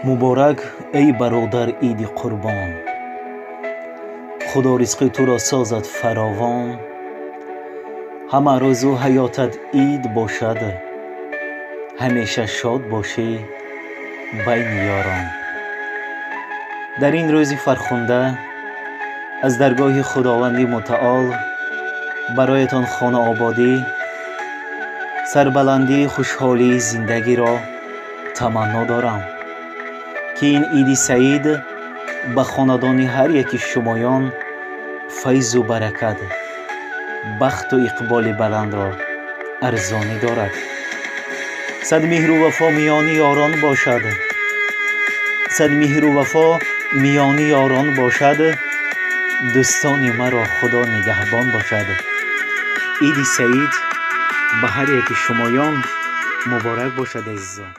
муборак эй бародар иди қурбон, худо ризқи туро созад фаровон. ҳама рӯзу ҳаётат ид бошад, ҳамеша шод бошӣ байни ёрон. дар ин рӯзи фархунда аз даргоҳи худованди мутаол бароятон хонаободӣ, сарбаландии хушҳолии зиндагиро таманно дорам, ки ин иди саид ба хонадони ҳар яки шумоён файзу баракат, бахту иқболи баландро арзонӣ дорад. сад меҳру вафо миёни ёрон бошад, сад меҳру вафо миёни ёрон бошад, дӯстони маро худо нигаҳбон бошад. иди саид ба ҳар яки шумоён муборак бошад азизон.